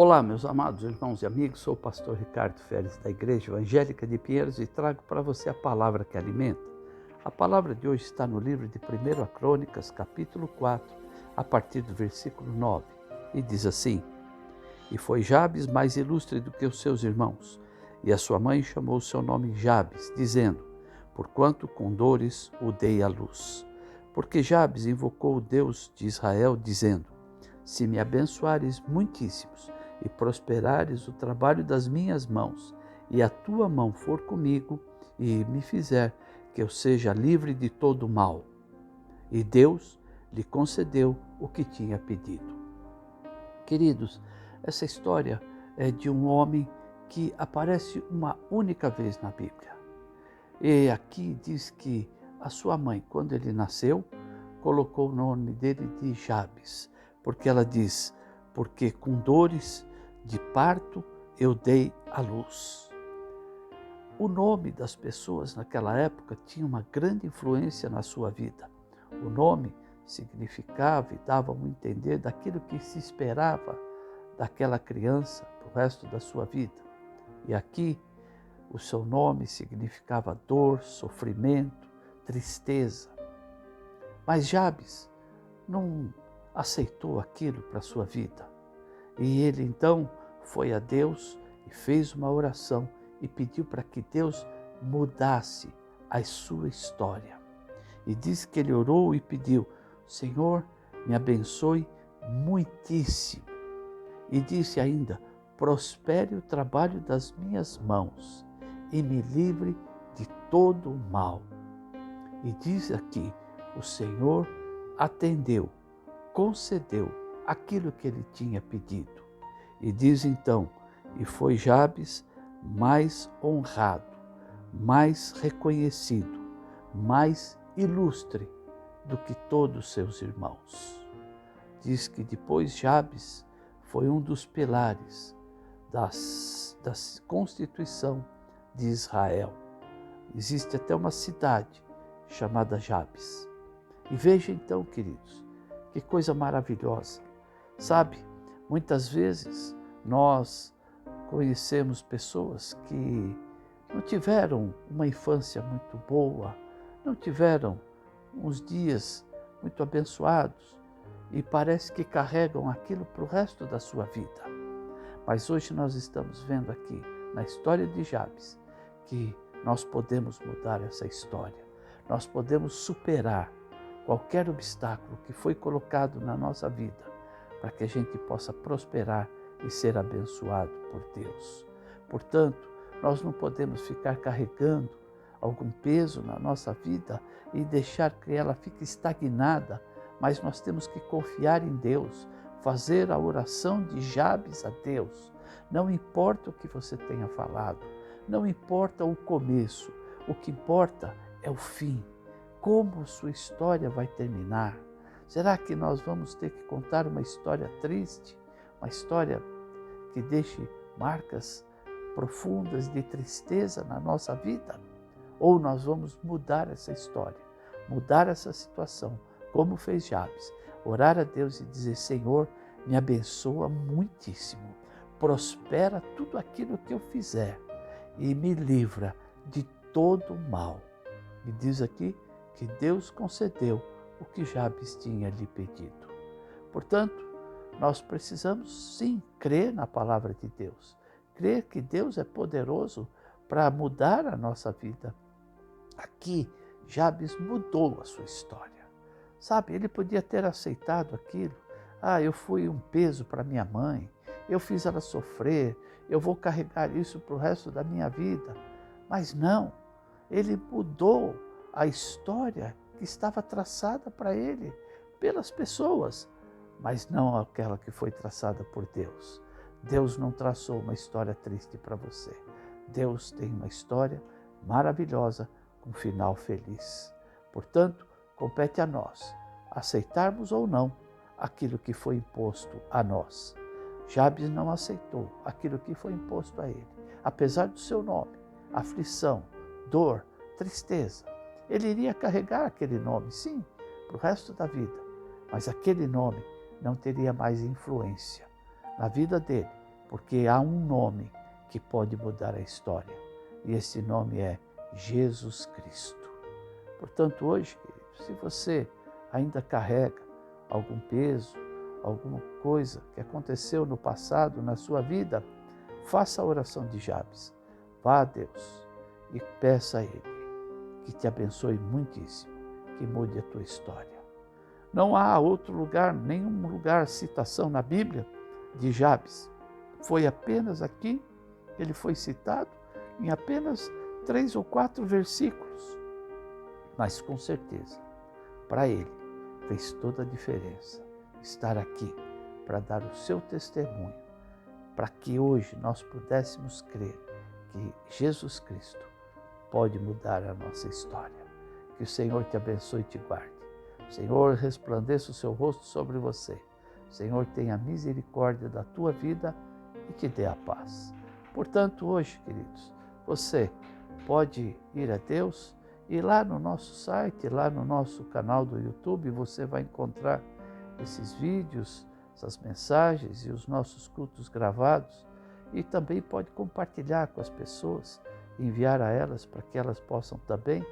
Olá, meus amados irmãos e amigos, sou o pastor Ricardo Férez da Igreja Evangélica de Pinheiros e trago para você a palavra que alimenta. A palavra de hoje está no livro de 1 Crônicas, capítulo 4, a partir do versículo 9, e diz assim: E foi Jabes mais ilustre do que os seus irmãos, e a sua mãe chamou o seu nome Jabes, dizendo: Porquanto com dores o dei à luz. Porque Jabes invocou o Deus de Israel, dizendo: Se me abençoares muitíssimos, e prosperares o trabalho das minhas mãos, e a tua mão for comigo, e me fizer que eu seja livre de todo mal. E Deus lhe concedeu o que tinha pedido. Queridos, essa história é de um homem que aparece uma única vez na Bíblia. E aqui diz que a sua mãe, quando ele nasceu, colocou o nome dele de Jabes, porque ela diz: porque com dores de parto eu dei à luz. O nome das pessoas naquela época tinha uma grande influência na sua vida. O nome significava e dava um entender daquilo que se esperava daquela criança para o resto da sua vida. E aqui o seu nome significava dor, sofrimento, tristeza. Mas Jabes não aceitou aquilo para a sua vida. E ele então foi a Deus e fez uma oração e pediu para que Deus mudasse a sua história. E diz que ele orou e pediu: Senhor, me abençoe muitíssimo. E disse ainda: prospere o trabalho das minhas mãos e me livre de todo o mal. E diz aqui: o Senhor atendeu, concedeu aquilo que ele tinha pedido. E diz então: e foi Jabes mais honrado, mais reconhecido, mais ilustre do que todos seus irmãos. Diz que depois Jabes foi um dos pilares da Constituição de Israel. Existe até uma cidade chamada Jabes. E veja então, queridos, que coisa maravilhosa. Sabe, muitas vezes nós conhecemos pessoas que não tiveram uma infância muito boa, não tiveram uns dias muito abençoados e parece que carregam aquilo para o resto da sua vida. Mas hoje nós estamos vendo aqui, na história de Jabes, que nós podemos mudar essa história. Nós podemos superar qualquer obstáculo que foi colocado na nossa vida, para que a gente possa prosperar e ser abençoado por Deus. Portanto, nós não podemos ficar carregando algum peso na nossa vida e deixar que ela fique estagnada, mas nós temos que confiar em Deus, fazer a oração de Jabes a Deus. Não importa o que você tenha falado, não importa o começo, o que importa é o fim. Como sua história vai terminar? Será que nós vamos ter que contar uma história triste? Uma história que deixe marcas profundas de tristeza na nossa vida? Ou nós vamos mudar essa história, mudar essa situação, como fez Jabes, orar a Deus e dizer: Senhor, me abençoa muitíssimo, prospera tudo aquilo que eu fizer e me livra de todo o mal. E diz aqui que Deus concedeu o que Jabes tinha lhe pedido. Portanto, nós precisamos sim crer na palavra de Deus, crer que Deus é poderoso para mudar a nossa vida. Aqui, Jabes mudou a sua história. Sabe, ele podia ter aceitado aquilo. Eu fui um peso para minha mãe, eu fiz ela sofrer, eu vou carregar isso para o resto da minha vida. Mas não, ele mudou a história que estava traçada para ele pelas pessoas, mas não aquela que foi traçada por Deus. Deus não traçou uma história triste para você. Deus tem uma história maravilhosa com um final feliz. Portanto, compete a nós aceitarmos ou não aquilo que foi imposto a nós. Jabes não aceitou aquilo que foi imposto a ele. Apesar do seu nome, aflição, dor, tristeza, ele iria carregar aquele nome, sim, para o resto da vida. Mas aquele nome não teria mais influência na vida dele, porque há um nome que pode mudar a história, e esse nome é Jesus Cristo. Portanto, hoje, querido, se você ainda carrega algum peso, alguma coisa que aconteceu no passado, na sua vida, faça a oração de Jabes. Vá a Deus e peça a Ele que te abençoe muitíssimo, que mude a tua história. Não há outro lugar, nenhum lugar, citação na Bíblia de Jabes. Foi apenas aqui que ele foi citado, em apenas 3 ou 4 versículos. Mas com certeza, para ele, fez toda a diferença estar aqui para dar o seu testemunho, para que hoje nós pudéssemos crer que Jesus Cristo pode mudar a nossa história. Que o Senhor te abençoe e te guarde. O Senhor resplandeça o seu rosto sobre você. O Senhor tenha misericórdia da tua vida e te dê a paz. Portanto, hoje, queridos, você pode ir a Deus e lá no nosso site, lá no nosso canal do YouTube, você vai encontrar esses vídeos, essas mensagens e os nossos cultos gravados. E também pode compartilhar com as pessoas, enviar a elas para que elas possam também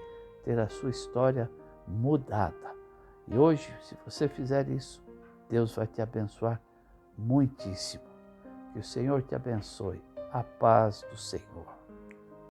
ter a sua história mudada. E hoje, se você fizer isso, Deus vai te abençoar muitíssimo. Que o Senhor te abençoe. A paz do Senhor.